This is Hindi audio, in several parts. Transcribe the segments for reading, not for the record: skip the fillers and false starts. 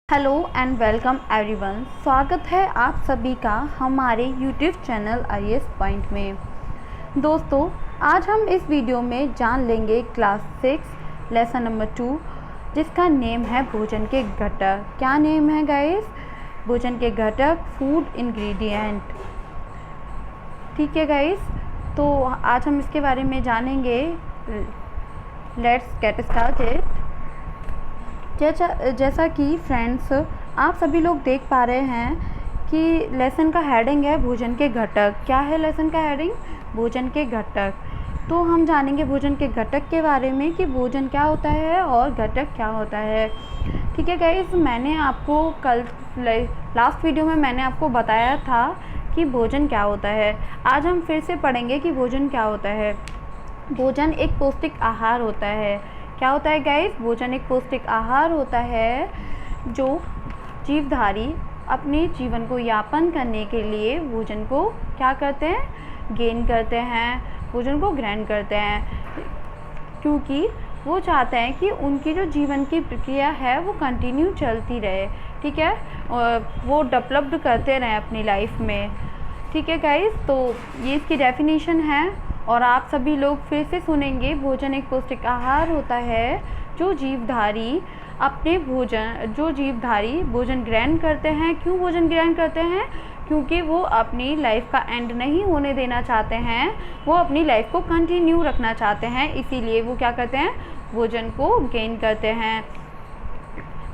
Hello and welcome everyone. स्वागत है आप सभी का हमारे यूट्यूब चैनल आईएएस पॉइंट में। दोस्तों, आज हम इस वीडियो में जान लेंगे क्लास 6 लेसन नंबर 2 जिसका नेम है भोजन के घटक। क्या नेम है गाइस? भोजन के घटक, फूड इंग्रेडिएंट। ठीक है गाइस, तो आज हम इसके बारे में जानेंगे। Let's get started. जैसा कि फ्रेंड्स आप सभी लोग देख पा रहे हैं कि लेसन का हेडिंग है भोजन के घटक। क्या है लेसन का हेडिंग? भोजन के घटक। तो हम जानेंगे भोजन के घटक के बारे में कि भोजन क्या होता है और घटक क्या होता है। ठीक है गाइस, मैंने आपको कल लास्ट वीडियो में मैंने आपको बताया था कि भोजन क्या होता है। आज हम फिर से पढ़ेंगे कि भोजन क्या होता है। भोजन एक पौष्टिक आहार होता है। क्या होता है गाइस? भोजन एक पौष्टिक आहार होता है जो जीवधारी अपने जीवन को यापन करने के लिए भोजन को क्या करते हैं? गेन करते हैं, भोजन को ग्रहण करते हैं, क्योंकि वो चाहते हैं कि उनकी जो जीवन की प्रक्रिया है वो कंटिन्यू चलती रहे। ठीक है, और वो डेवलप्ड करते रहें अपनी लाइफ में। ठीक है गाइस, तो ये इसकी डेफिनेशन है और आप सभी लोग फिर से सुनेंगे। भोजन एक पौष्टिक आहार होता है जो जीवधारी भोजन ग्रहण करते हैं। क्यों भोजन ग्रहण करते हैं? क्योंकि वो अपनी लाइफ का एंड नहीं होने देना चाहते हैं, वो अपनी लाइफ को कंटिन्यू रखना चाहते हैं, इसीलिए वो क्या करते हैं? भोजन को गेन करते हैं।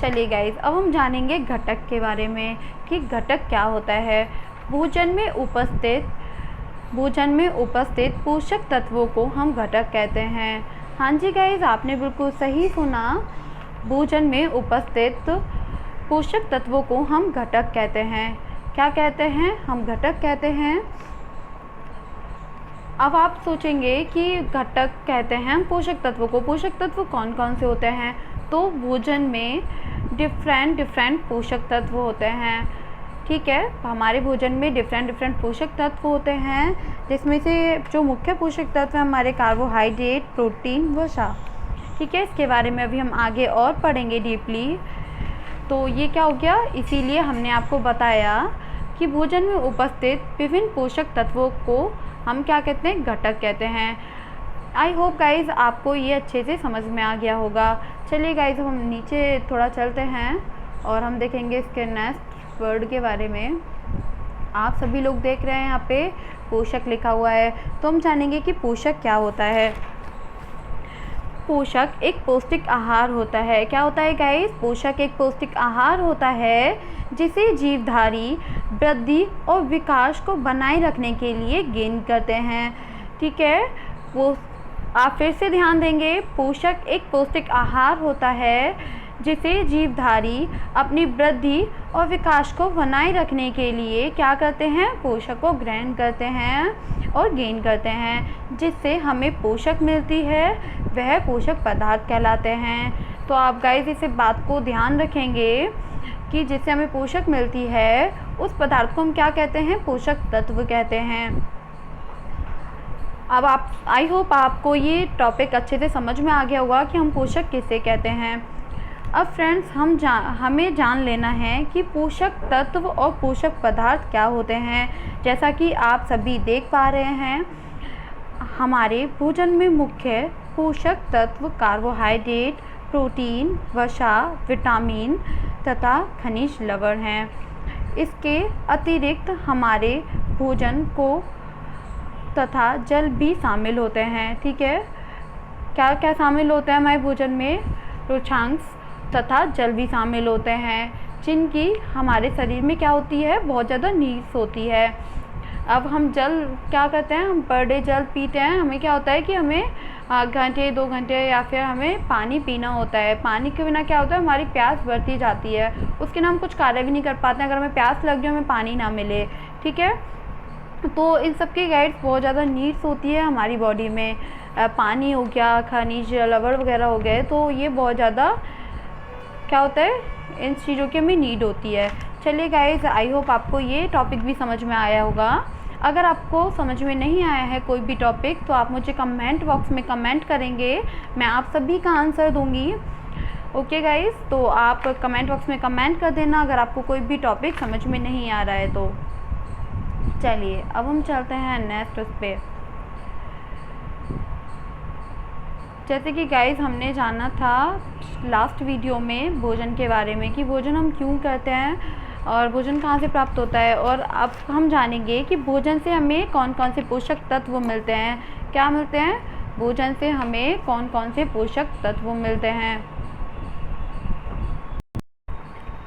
चलिए गाइस, अब हम जानेंगे घटक के बारे में कि घटक क्या होता है। भोजन में उपस्थित पोषक तत्वों को हम घटक कहते हैं। हाँ जी गाइस, आपने बिल्कुल सही सुना। भोजन में उपस्थित पोषक तत्वों को हम घटक कहते हैं। क्या कहते हैं? हम घटक कहते हैं। अब आप सोचेंगे कि घटक कहते हैं हम पोषक तत्वों को। पोषक तत्व कौन कौन से होते हैं? तो भोजन में डिफरेंट पोषक तत्व होते हैं। ठीक है, हमारे भोजन में डिफरेंट पोषक तत्व होते हैं, जिसमें से जो मुख्य पोषक तत्व हैं हमारे कार्बोहाइड्रेट, प्रोटीन, वसा। ठीक है, इसके बारे में अभी हम आगे और पढ़ेंगे डीपली। तो ये क्या हो गया? इसीलिए हमने आपको बताया कि भोजन में उपस्थित विभिन्न पोषक तत्वों को हम क्या कहते हैं? घटक कहते हैं। आई होप गाइज आपको ये अच्छे से समझ में आ गया होगा। चलिए गाइज, हम नीचे थोड़ा चलते हैं और हम देखेंगे इसके नेक्स्ट वर्ड के बारे में। आप सभी लोग देख रहे हैं यहाँ पे पोषक लिखा हुआ है, तो हम जानेंगे कि पोषक क्या होता है। पोषक एक पौष्टिक आहार होता है। क्या होता है गाइस? पोषक एक पौष्टिक आहार होता है जिसे जीवधारी वृद्धि और विकास को बनाए रखने के लिए गेन करते हैं। ठीक है, वो आप फिर से ध्यान देंगे। पोषक एक पौष्टिक आहार होता है जिसे जीवधारी अपनी वृद्धि और विकास को बनाए रखने के लिए क्या करते हैं? पोषक को ग्रहण करते हैं और गेन करते हैं, जिससे हमें पोषक मिलती है, वह पोषक पदार्थ कहलाते हैं। तो आप गाइस इस बात को ध्यान रखेंगे कि जिससे हमें पोषक मिलती है उस पदार्थ को हम क्या कहते हैं? पोषक तत्व कहते हैं। अब आप आई होप आपको ये टॉपिक अच्छे से समझ में आ गया होगा कि हम पोषक किसे कहते हैं। अब फ्रेंड्स हमें जान लेना है कि पोषक तत्व और पोषक पदार्थ क्या होते हैं। जैसा कि आप सभी देख पा रहे हैं, हमारे भोजन में मुख्य पोषक तत्व कार्बोहाइड्रेट, प्रोटीन, वसा, विटामिन तथा खनिज लवण हैं। इसके अतिरिक्त हमारे भोजन को तथा जल भी शामिल होते हैं। ठीक है, क्या क्या शामिल होता है हमारे भोजन में? रोचांश तथा जल भी शामिल होते हैं, जिनकी हमारे शरीर में क्या होती है? बहुत ज़्यादा नीड्स होती है। अब हम जल क्या करते हैं? हम पर डे जल पीते हैं। हमें क्या होता है कि हमें घंटे 2 घंटे या फिर हमें पानी पीना होता है। पानी के बिना क्या होता है? हमारी प्यास बढ़ती जाती है, उसके बिना हम कुछ कार्य भी नहीं कर पाते हैं अगर हमें प्यास लग जाए, हमें पानी ना मिले। ठीक है, तो इन सब की गाइड्स बहुत ज़्यादा नीड्स होती है हमारी बॉडी में। पानी हो गया, खनिज लवण वगैरह हो गए, तो ये बहुत ज़्यादा क्या होता है? इन चीज़ों की हमें नीड होती है। चलिए गाइस, आई होप आपको ये टॉपिक भी समझ में आया होगा। अगर आपको समझ में नहीं आया है कोई भी टॉपिक तो आप मुझे कमेंट बॉक्स में कमेंट करेंगे, मैं आप सभी का आंसर दूंगी। ओके गाइस, तो आप कमेंट बॉक्स में कमेंट कर देना अगर आपको कोई भी टॉपिक समझ में नहीं आ रहा है तो। चलिए अब हम चलते हैं नेक्स्ट उस पर। जैसे कि गाइस हमने जाना था लास्ट वीडियो में भोजन के बारे में कि भोजन हम क्यों करते हैं और भोजन कहाँ से प्राप्त होता है, और अब हम जानेंगे कि भोजन से हमें कौन कौन से पोषक तत्व मिलते हैं। क्या मिलते हैं? भोजन से हमें कौन कौन से पोषक तत्व मिलते हैं,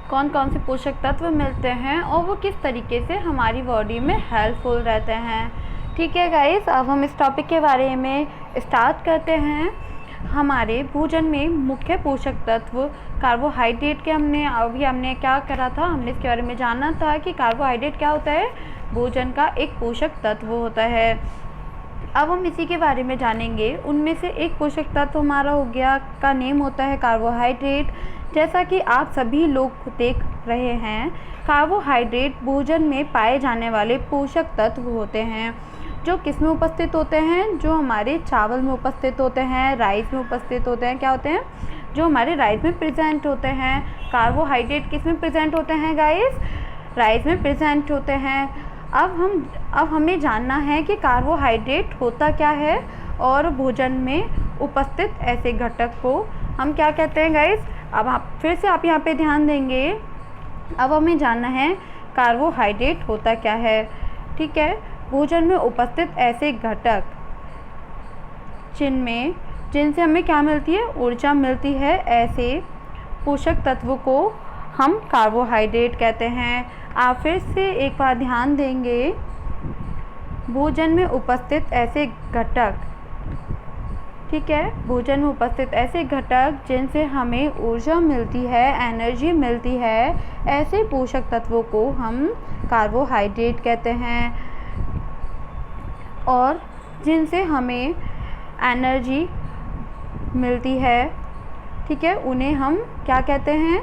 कौन कौन से पोषक तत्व मिलते हैं और वो किस तरीके से हमारी बॉडी में हेल्पफुल रहते हैं। ठीक है गाइस, अब हम इस टॉपिक के बारे में स्टार्ट करते हैं। हमारे भोजन में मुख्य पोषक तत्व कार्बोहाइड्रेट के हमने क्या करा था, हमने इसके बारे में जाना था कि कार्बोहाइड्रेट क्या होता है, भोजन का एक पोषक तत्व होता है। अब हम इसी के बारे में जानेंगे। उनमें से एक पोषक तत्व हमारा हो गया का नेम होता है कार्बोहाइड्रेट। जैसा कि आप सभी लोग देख रहे हैं, कार्बोहाइड्रेट भोजन में पाए जाने वाले पोषक तत्व होते हैं जो किस में उपस्थित होते हैं, जो हमारे चावल में उपस्थित होते हैं, राइस में उपस्थित होते हैं। क्या होते हैं? जो हमारे राइस में प्रेजेंट होते हैं। कार्बोहाइड्रेट किस में प्रेजेंट होते हैं गाइस? राइस में प्रेजेंट होते हैं। अब हमें जानना है कि कार्बोहाइड्रेट होता क्या है और भोजन में उपस्थित ऐसे घटक को हम क्या कहते हैं गाइस। अब आप फिर से आप यहाँ पे ध्यान देंगे। अब हमें जानना है कार्बोहाइड्रेट होता क्या है। ठीक है, भोजन में उपस्थित ऐसे घटक जिनसे हमें क्या मिलती है, ऊर्जा मिलती है, ऐसे पोषक तत्व को हम कार्बोहाइड्रेट कहते हैं। आप फिर से एक बार ध्यान देंगे, भोजन में उपस्थित ऐसे घटक, ठीक है, भोजन में उपस्थित ऐसे घटक जिनसे हमें ऊर्जा मिलती है, एनर्जी मिलती है, ऐसे पोषक तत्वों को हम कार्बोहाइड्रेट कहते हैं। और जिनसे हमें एनर्जी मिलती है, ठीक है, उन्हें हम क्या कहते हैं,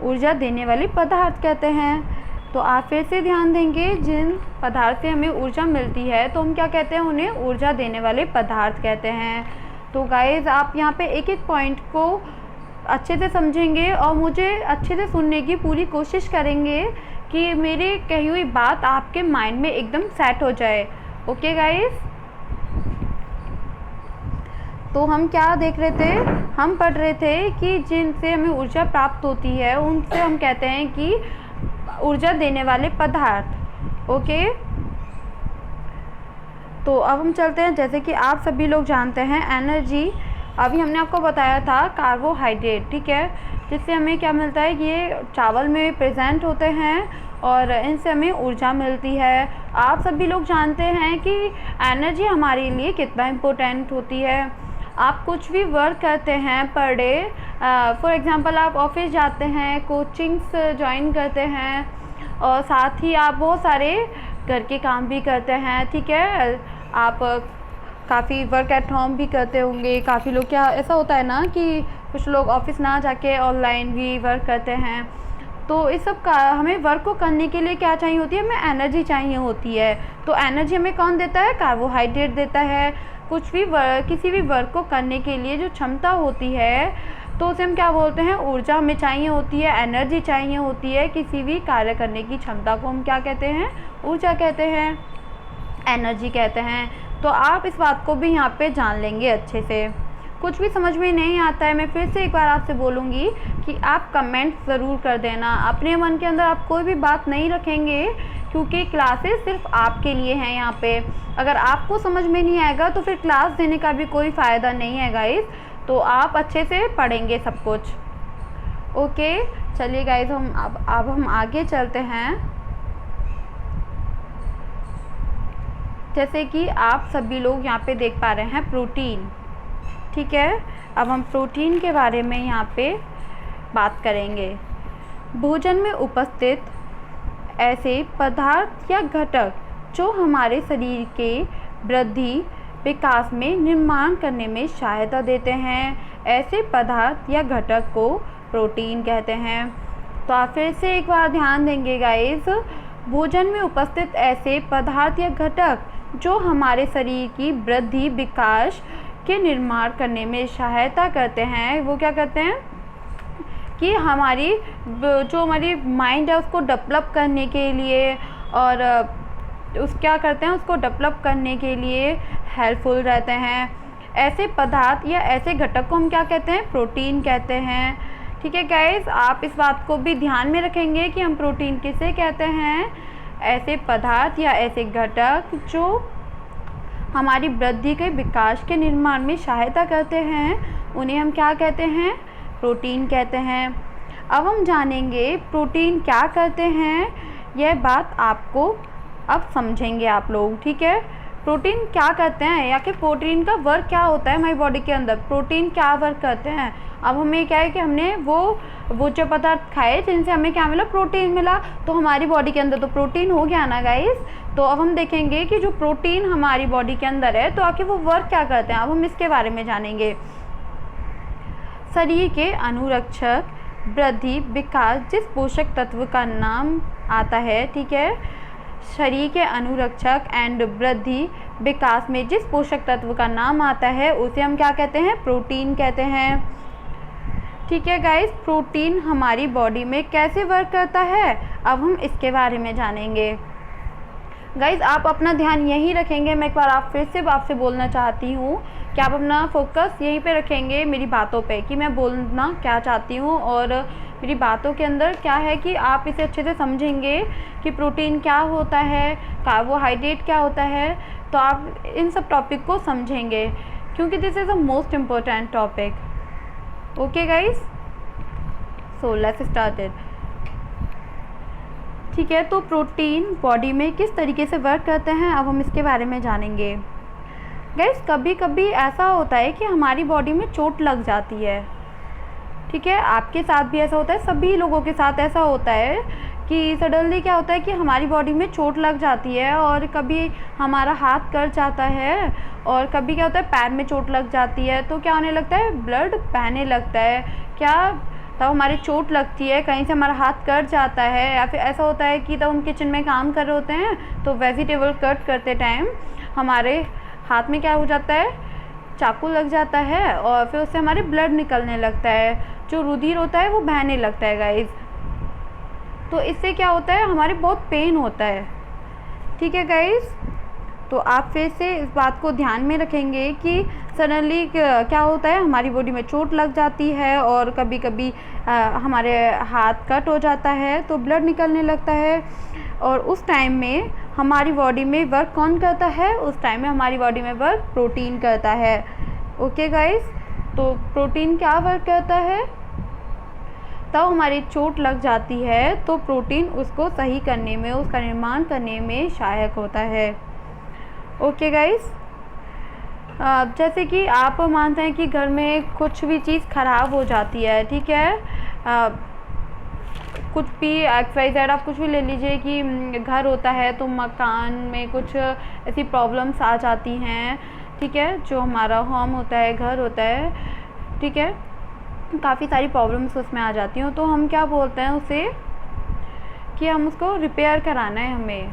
ऊर्जा देने वाले पदार्थ कहते हैं। तो आप फिर से ध्यान देंगे, जिन पदार्थ से हमें ऊर्जा मिलती है तो हम क्या कहते हैं, उन्हें ऊर्जा देने वाले पदार्थ कहते हैं। तो गाइज़ आप यहाँ पे एक एक पॉइंट को अच्छे से समझेंगे और मुझे अच्छे से सुनने की पूरी कोशिश करेंगे कि मेरी कही हुई बात आपके माइंड में एकदम सेट हो जाए। ओके गाइज़, तो हम क्या देख रहे थे, हम पढ़ रहे थे कि जिनसे हमें ऊर्जा प्राप्त होती है उनसे हम कहते हैं कि ऊर्जा देने वाले पदार्थ। ओके, तो अब हम चलते हैं। जैसे कि आप सभी लोग जानते हैं एनर्जी, अभी हमने आपको बताया था कार्बोहाइड्रेट, ठीक है, जिससे हमें क्या मिलता है, ये चावल में प्रेजेंट होते हैं और इनसे हमें ऊर्जा मिलती है। आप सभी लोग जानते हैं कि एनर्जी हमारे लिए कितना इम्पोर्टेंट होती है। आप कुछ भी वर्क करते हैं पर डे, फॉर एग्ज़ाम्पल आप ऑफिस जाते हैं, कोचिंग्स ज्वाइन करते हैं और साथ ही आप बहुत सारे घर के काम भी करते हैं, ठीक है, आप काफ़ी वर्क एट होम भी करते होंगे। काफ़ी लोग, क्या ऐसा होता है ना कि कुछ लोग ऑफिस ना जाके ऑनलाइन भी वर्क करते हैं। तो इस सब का हमें वर्क को करने के लिए क्या चाहिए होती है, हमें एनर्जी चाहिए होती है। तो एनर्जी हमें कौन देता है, कार्बोहाइड्रेट देता है। कुछ भी किसी भी वर्क को करने के लिए जो क्षमता होती है तो उसे हम क्या बोलते हैं, ऊर्जा हमें चाहिए होती है, एनर्जी चाहिए होती है। किसी भी कार्य करने की क्षमता को हम क्या कहते हैं, ऊर्जा कहते हैं, एनर्जी कहते हैं। तो आप इस बात को भी यहाँ पे जान लेंगे अच्छे से। कुछ भी समझ में नहीं आता है, मैं फिर से एक बार आपसे बोलूँगी कि आप कमेंट ज़रूर कर देना। अपने मन के अंदर आप कोई भी बात नहीं रखेंगे क्योंकि क्लासेस सिर्फ आपके लिए हैं यहाँ पे। अगर आपको समझ में नहीं आएगा तो फिर क्लास देने का भी कोई फ़ायदा नहीं है गाइस। तो आप अच्छे से पढ़ेंगे सब कुछ। ओके, चलिए गाइस, अब हम आगे चलते हैं। जैसे कि आप सभी लोग यहाँ पे देख पा रहे हैं प्रोटीन, ठीक है। अब हम प्रोटीन के बारे में यहाँ पे बात करेंगे। भोजन में उपस्थित ऐसे पदार्थ या घटक जो हमारे शरीर के वृद्धि, विकास में निर्माण करने में सहायता देते हैं, ऐसे पदार्थ या घटक को प्रोटीन कहते हैं। तो आप फिर से एक बार ध्यान देंगे गाइस, भोजन में उपस्थित ऐसे पदार्थ या घटक जो हमारे शरीर की वृद्धि, विकास के निर्माण करने में सहायता करते हैं। वो क्या करते हैं कि जो हमारी माइंड है उसको डेवलप करने के लिए और क्या करते हैं, उसको डेवलप करने के लिए हेल्पफुल रहते हैं। ऐसे पदार्थ या ऐसे घटक को हम क्या कहते हैं, प्रोटीन कहते हैं। ठीक है गाइस, आप इस बात को भी ध्यान में रखेंगे कि हम प्रोटीन किसे कहते हैं। ऐसे पदार्थ या ऐसे घटक जो हमारी वृद्धि के विकास के निर्माण में सहायता करते हैं, उन्हें हम क्या कहते हैं, प्रोटीन कहते हैं। अब हम जानेंगे प्रोटीन क्या करते हैं, यह बात आपको अब समझेंगे आप लोग। ठीक है, प्रोटीन क्या करते हैं या कि प्रोटीन का वर्क क्या होता है हमारी बॉडी के अंदर, प्रोटीन क्या वर्क करते हैं। अब हमें क्या है कि हमने वो जो पदार्थ खाए जिनसे हमें क्या मिला, प्रोटीन मिला, तो हमारी बॉडी के अंदर तो प्रोटीन हो गया ना गाइस। तो अब हम देखेंगे कि जो प्रोटीन हमारी बॉडी के अंदर है तो आखिर वो वर्क क्या करते हैं, अब हम इसके बारे में जानेंगे। शरीर के अनुरक्षक, वृद्धि, विकास जिस पोषक तत्व का नाम आता है, ठीक है, शरीर के अनुरक्षक एंड वृद्धि विकास में जिस पोषक तत्व का नाम आता है उसे हम क्या कहते हैं, प्रोटीन कहते हैं। ठीक है गाइस, प्रोटीन हमारी बॉडी में कैसे वर्क करता है, अब हम इसके बारे में जानेंगे। गाइस आप अपना ध्यान यहीं रखेंगे, मैं एक बार फिर से आपसे बोलना चाहती हूँ कि आप अपना फोकस यहीं पे रखेंगे मेरी बातों पे, कि मैं बोलना क्या चाहती हूँ और मेरी बातों के अंदर क्या है कि आप इसे अच्छे से समझेंगे कि प्रोटीन क्या होता है, कार्बोहाइड्रेट क्या होता है, तो आप इन सब टॉपिक को समझेंगे क्योंकि this is a most important topic. Okay guys, so let's start it. ठीक है, तो प्रोटीन बॉडी में किस तरीके से वर्क करते हैं, अब हम इसके बारे में जानेंगे। गाइस कभी कभी ऐसा होता है कि हमारी बॉडी में चोट लग जाती है। ठीक है, आपके साथ भी ऐसा होता है, सभी लोगों के साथ ऐसा होता है कि सडनली क्या होता है कि हमारी बॉडी में चोट लग जाती है और कभी हमारा हाथ कट जाता है और कभी क्या होता है पैर में चोट लग जाती है, तो क्या होने लगता है, ब्लड बहने लगता है। क्या तब हमारी चोट लगती है, कहीं से हमारा हाथ कट जाता है, या फिर ऐसा होता है कि तब हम किचन में काम कर रहे होते हैं तो वेजिटेबल कट करते टाइम हमारे हाथ में क्या हो जाता है, चाकू लग जाता है और फिर उससे हमारे ब्लड निकलने लगता है, जो रुधिर होता है वो बहने लगता है गाइस। तो इससे क्या होता है, हमारे बहुत पेन होता है। ठीक है गाइस, तो आप फिर से इस बात को ध्यान में रखेंगे कि सडनली क्या होता है, हमारी बॉडी में चोट लग जाती है और कभी कभी हमारे हाथ कट हो जाता है तो ब्लड निकलने लगता है और उस टाइम में हमारी बॉडी में वर्क कौन करता है, उस टाइम में हमारी बॉडी में वर्क प्रोटीन करता है। ओके गाइस, तो प्रोटीन क्या वर्क करता है, तब हमारी चोट लग जाती है तो प्रोटीन उसको सही करने में, उसका निर्माण करने में सहायक होता है। ओके गाइस, जैसे कि आप मानते हैं कि घर में कुछ भी चीज़ ख़राब हो जाती है, ठीक है, कुछ भी XYZ आप कुछ भी ले लीजिए कि घर होता है तो मकान में कुछ ऐसी प्रॉब्लम्स आ जाती हैं। ठीक है, जो हमारा होम होता है, घर होता है, ठीक है, काफ़ी सारी प्रॉब्लम्स उसमें आ जाती हैं, तो हम क्या बोलते हैं उसे कि हम उसको रिपेयर कराना है हमें।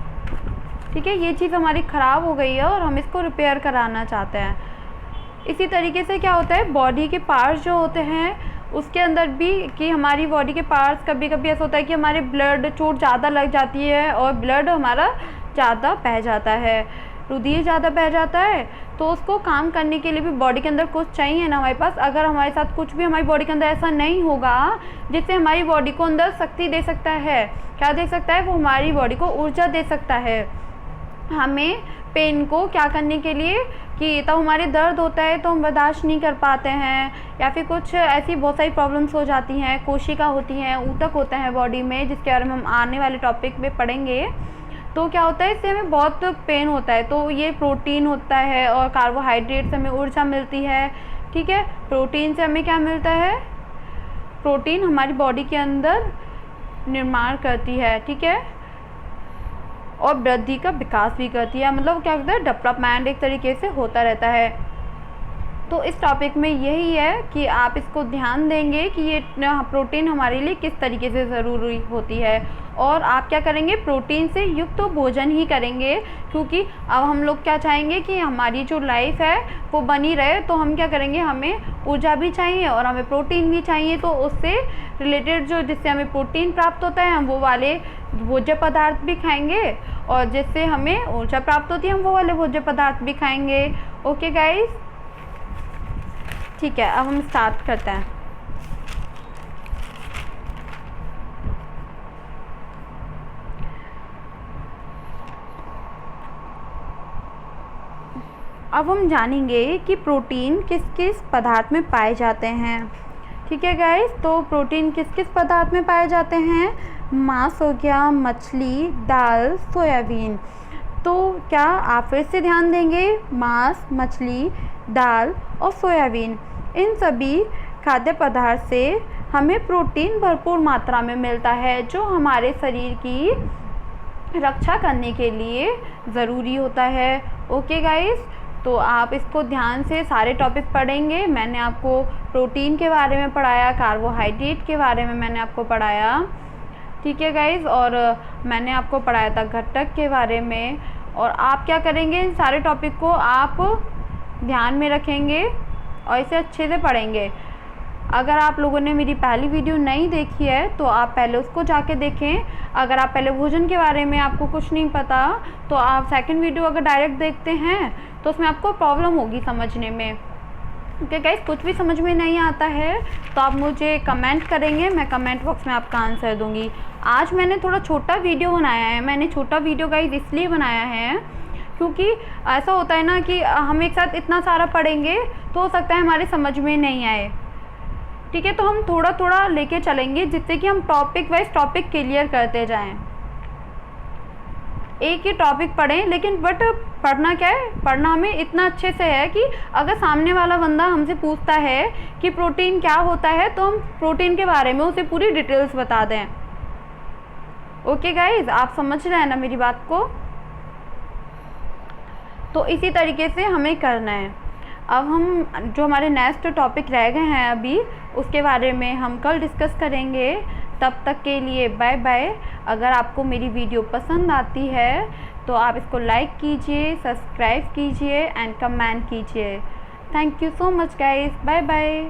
ठीक है, ये चीज़ हमारी ख़राब हो गई है और हम इसको रिपेयर कराना चाहते हैं। इसी तरीके से क्या होता है, बॉडी के पार्ट्स जो होते हैं उसके अंदर भी, कि हमारी बॉडी के पार्ट्स कभी कभी ऐसा होता है कि हमारे ब्लड चोट ज़्यादा लग जाती है और ब्लड हमारा ज़्यादा बह जाता है, रुधिर ज़्यादा बह जाता है, तो उसको काम करने के लिए भी बॉडी के अंदर कुछ चाहिए ना हमारे पास। अगर हमारे साथ कुछ भी हमारी बॉडी के अंदर ऐसा नहीं होगा जिससे हमारी बॉडी को अंदर शक्ति दे सकता है, क्या दे सकता है, वो हमारी बॉडी को ऊर्जा दे सकता है हमें पेन को क्या करने के लिए, कि तब हमारे दर्द होता है तो हम बर्दाश्त नहीं कर पाते हैं, या फिर कुछ ऐसी बहुत सारी प्रॉब्लम्स हो जाती हैं, कोशिका होती हैं, ऊतक होता है बॉडी में, जिसके बारे में हम आने वाले टॉपिक में पढ़ेंगे। तो क्या होता है, इससे हमें बहुत पेन होता है, तो ये प्रोटीन होता है और कार्बोहाइड्रेट से हमें ऊर्जा मिलती है। ठीक है, प्रोटीन से हमें क्या मिलता है, प्रोटीन हमारी बॉडी के अंदर निर्माण करती है। ठीक है, और वृद्धि का विकास भी करती है, मतलब क्या होता है, डेवलपमेंट एक तरीके से होता रहता है। तो इस टॉपिक में यही है कि आप इसको ध्यान देंगे कि ये प्रोटीन हमारे लिए किस तरीके से ज़रूरी होती है, और आप क्या करेंगे, प्रोटीन से युक्त तो भोजन ही करेंगे, क्योंकि अब हम लोग क्या चाहेंगे कि हमारी जो लाइफ है वो बनी रहे। तो हम क्या करेंगे, हमें ऊर्जा भी चाहिए और हमें प्रोटीन भी चाहिए, तो उससे रिलेटेड जो जिससे हमें प्रोटीन प्राप्त होता है हम वो वाले भोज्य पदार्थ भी खाएंगे, और जिससे हमें ऊर्जा प्राप्त होती है हम वो वाले भोज्य पदार्थ भी खाएंगे। ओके गाइस, ठीक है, अब हम स्टार्ट करते हैं। अब हम जानेंगे कि प्रोटीन किस किस पदार्थ में पाए जाते हैं। ठीक है गाइस, तो प्रोटीन किस किस पदार्थ में पाए जाते हैं? मांस हो गया, मछली, दाल, सोयाबीन। तो क्या आप फिर से ध्यान देंगे, मांस, मछली, दाल और सोयाबीन, इन सभी खाद्य पदार्थ से हमें प्रोटीन भरपूर मात्रा में मिलता है, जो हमारे शरीर की रक्षा करने के लिए ज़रूरी होता है। ओके गाइस, तो आप इसको ध्यान से सारे टॉपिक पढ़ेंगे। मैंने आपको प्रोटीन के बारे में पढ़ाया, कार्बोहाइड्रेट के बारे में मैंने आपको पढ़ाया, ठीक है गाइस, और मैंने आपको पढ़ाया था घटक के बारे में। और आप क्या करेंगे, इन सारे टॉपिक को आप ध्यान में रखेंगे और इसे अच्छे से पढ़ेंगे। अगर आप लोगों ने मेरी पहली वीडियो नहीं देखी है तो आप पहले उसको जाके देखें। अगर आप पहले भोजन के बारे में आपको कुछ नहीं पता तो आप सेकंड वीडियो अगर डायरेक्ट देखते हैं तो उसमें आपको प्रॉब्लम होगी समझने में। ओके गाइस, कुछ भी समझ में नहीं आता है तो आप मुझे कमेंट करेंगे, मैं कमेंट बॉक्स में आपका आंसर दूंगी। आज मैंने थोड़ा छोटा वीडियो बनाया है। मैंने छोटा वीडियो गाइस इसलिए बनाया है क्योंकि ऐसा होता है ना कि हम एक साथ इतना सारा पढ़ेंगे तो हो सकता है हमारे समझ में नहीं आए। ठीक है, तो हम थोड़ा थोड़ा लेके चलेंगे जिससे कि हम टॉपिक वाइज टॉपिक क्लियर करते जाएं। एक ही टॉपिक पढ़ें, लेकिन बट पढ़ना क्या है, पढ़ना हमें इतना अच्छे से है कि अगर सामने वाला बंदा हमसे पूछता है कि प्रोटीन क्या होता है तो हम प्रोटीन के बारे में उसे पूरी डिटेल्स बता दें। ओके गाइज, आप समझ रहे हैं ना मेरी बात को? तो इसी तरीके से हमें करना है। अब हम जो हमारे नेक्स्ट टॉपिक रह गए हैं अभी, उसके बारे में हम कल डिस्कस करेंगे। तब तक के लिए बाय बाय। अगर आपको मेरी वीडियो पसंद आती है तो आप इसको लाइक कीजिए, सब्सक्राइब कीजिए एंड कमेंट कीजिए। Thank you so much guys, bye bye.